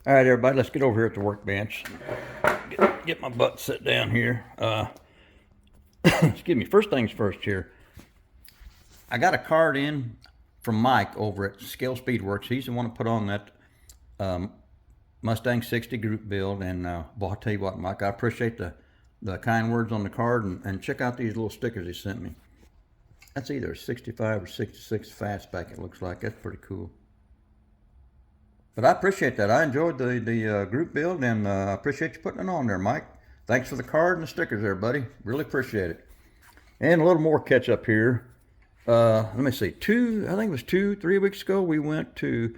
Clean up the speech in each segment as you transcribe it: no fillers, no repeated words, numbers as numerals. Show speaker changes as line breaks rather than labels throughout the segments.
All right, everybody, let's get over here at the workbench. Get my butt set down here. Excuse me. First things first here. I got a card in from Mike over at Scale Speedworks. He's the one who put on that Mustang 60 group build. And boy, I'll tell you what, Mike, I appreciate the kind words on the card. And check out these little stickers he sent me. That's either a 65 or 66 fastback, it looks like. That's pretty cool. But I appreciate that. I enjoyed the group build, and I appreciate you putting it on there, Mike. Thanks for the card and the stickers there, buddy. Really appreciate it. And a little more catch up here. Let me see. I think it was 3 weeks ago, we went to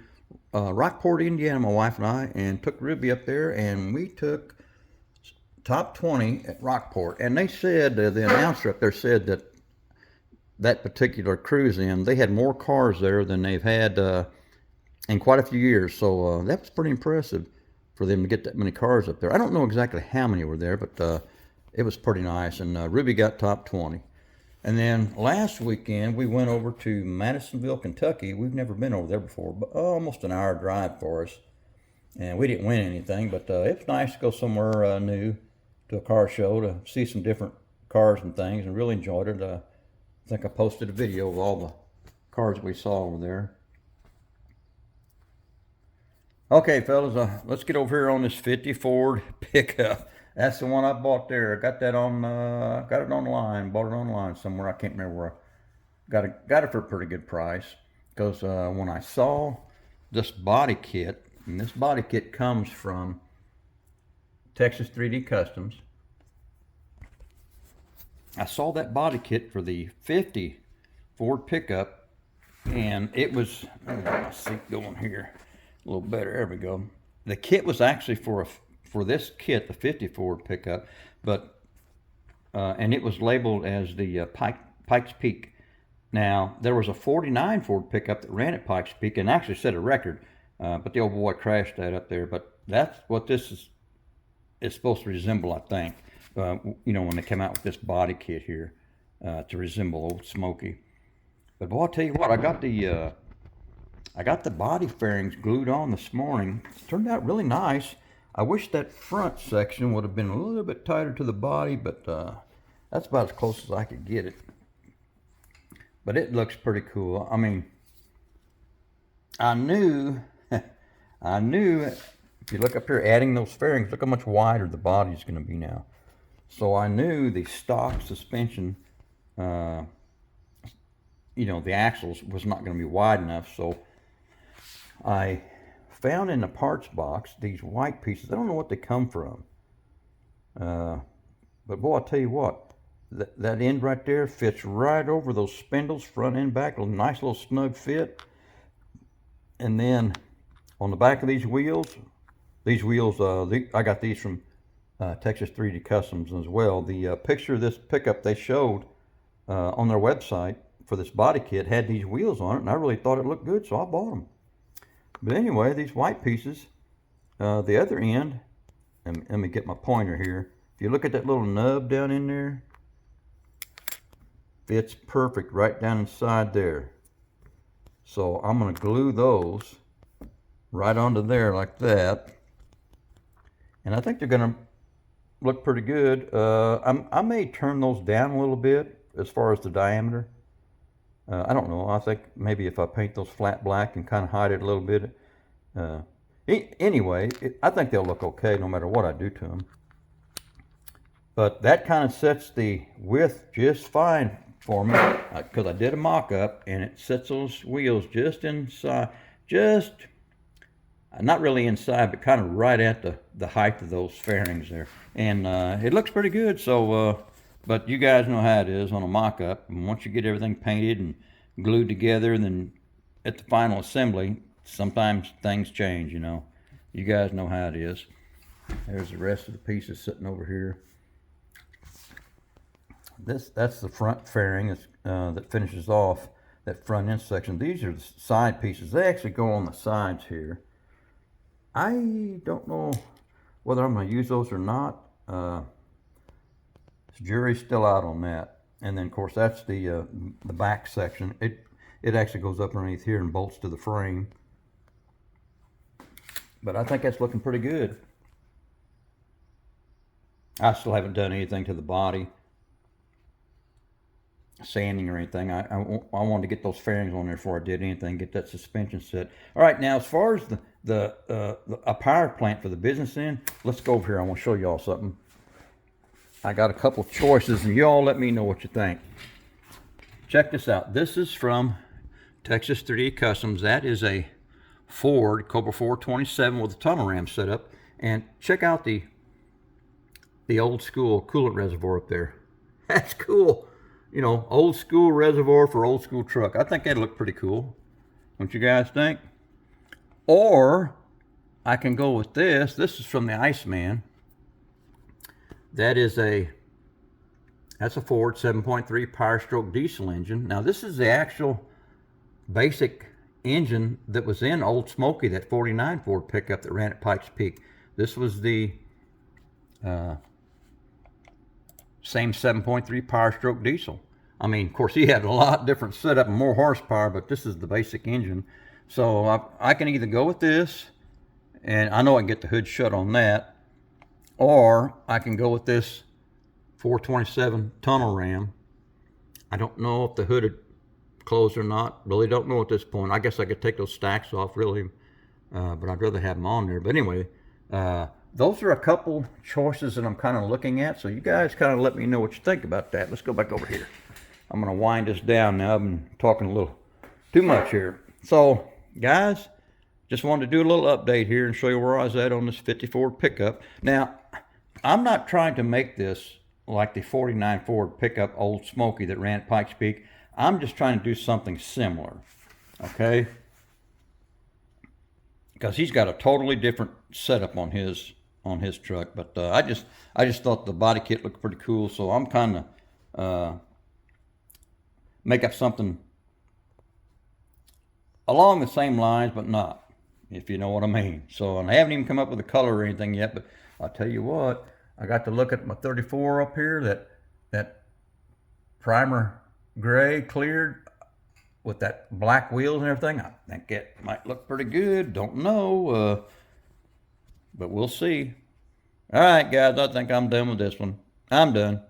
Rockport, Indiana, my wife and I, and took Ruby up there, and we took top 20 at Rockport. And they said, the announcer up there said that particular cruise in, they had more cars there than they've had in quite a few years. So that was pretty impressive for them to get that many cars up there. I don't know exactly how many were there, but it was pretty nice. And Ruby got top 20. And then last weekend, we went over to Madisonville, Kentucky. We've never been over there before, but almost an hour drive for us. And we didn't win anything, but it's nice to go somewhere new, to a car show, to see some different cars and things, and really enjoyed it. I think I posted a video of all the cars we saw over there. Okay, fellas, let's get over here on this 50 Ford pickup. That's the one I bought there. I got that on, got it online, bought it online somewhere. I can't remember where. Got it for a pretty good price. Because when I saw this body kit, and this body kit comes from Texas 3D Customs. I saw that body kit for the 50 Ford pickup, and it was, let me get my seat going here a little better. There we go. The kit was actually for this kit, the 50 Ford pickup, but and it was labeled as the Pikes Peak. Now there was a 49 Ford pickup that ran at Pikes Peak and actually set a record, but the old boy crashed that up there. But that's what this is supposed to resemble, I think. You know, when they came out with this body kit here to resemble Old Smoky. But boy, I'll tell you what, I got the body fairings glued on this morning. Turned out really nice. I wish that front section would have been a little bit tighter to the body, but that's about as close as I could get it. But it looks pretty cool. I mean, I knew if you look up here, adding those fairings, look how much wider the body is going to be now. So I knew the stock suspension, you know, the axles was not going to be wide enough. So I found in the parts box these white pieces. I don't know what they come from. But boy, I'll tell you what, that end right there fits right over those spindles, front and back, a nice little snug fit. And then on the back of these wheels, I got these from Texas 3D Customs as well. The picture of this pickup they showed on their website for this body kit had these wheels on it, and I really thought it looked good, so I bought them. But anyway, these white pieces, the other end, and let me get my pointer here. If you look at that little nub down in there, fits perfect right down inside there. So I'm going to glue those right onto there like that. And I think they're going to look pretty good. I may turn those down a little bit as far as the diameter. I don't know. I think maybe if I paint those flat black and kind of hide it a little bit. Anyway, I think they'll look okay no matter what I do to them. But that kind of sets the width just fine for me, because I did a mock-up, and it sets those wheels just inside, just not really inside, but kind of right at the height of those fairings there. And it looks pretty good. So but you guys know how it is on a mock-up. And once you get everything painted and glued together, and then at the final assembly, sometimes things change, you know. You guys know how it is. There's the rest of the pieces sitting over here. That's the front fairing that finishes off that front end section. These are the side pieces. They actually go on the sides here. I don't know whether I'm going to use those or not. Jury's still out on that. And then, of course, that's the back section. It actually goes up underneath here and bolts to the frame. But I think that's looking pretty good. I still haven't done anything to the body, sanding or anything. I wanted to get those fairings on there before I did anything, get that suspension set. All right, now as far as a power plant for the business end, let's go over here. I want to show y'all something. I got a couple of choices, and y'all let me know what you think. Check this out. This is from Texas 3D Customs. That is a Ford Cobra 427 with a tunnel ram setup. And check out the old school coolant reservoir up there. That's cool. You know, old school reservoir for old school truck. I think that'd look pretty cool. Don't you guys think? Or I can go with this. This is from the Iceman. That's a Ford 7.3 Power Stroke diesel engine. Now this is the actual basic engine that was in Old Smoky, that 49 Ford pickup that ran at Pikes Peak. This was the same 7.3 Power Stroke diesel. I mean, of course, he had a lot different setup and more horsepower, but this is the basic engine. So I can either go with this, and I know I can get the hood shut on that, or I can go with this 427 tunnel ram. I don't know if the hood would close or not. Really don't know at this point. I guess I could take those stacks off, really, but I'd rather have them on there. But anyway, those are a couple choices that I'm kind of looking at. So you guys kind of let me know what you think about that. Let's go back over here. I'm going to wind this down now. I've been talking a little too much here. So, guys, just wanted to do a little update here and show you where I was at on this 50 Ford pickup. Now, I'm not trying to make this like the 49 Ford pickup Old Smoky that ran at Pikes Peak. I'm just trying to do something similar, okay? Because he's got a totally different setup on his truck. But I just thought the body kit looked pretty cool, so I'm kind of make up something along the same lines, but not, if you know what I mean. So, and I haven't even come up with a color or anything yet, but I'll tell you what, I got to look at my 34 up here, that primer gray cleared with that black wheels and everything. I think it might look pretty good. Don't know, but we'll see. All right, guys, I think I'm done with this one. I'm done.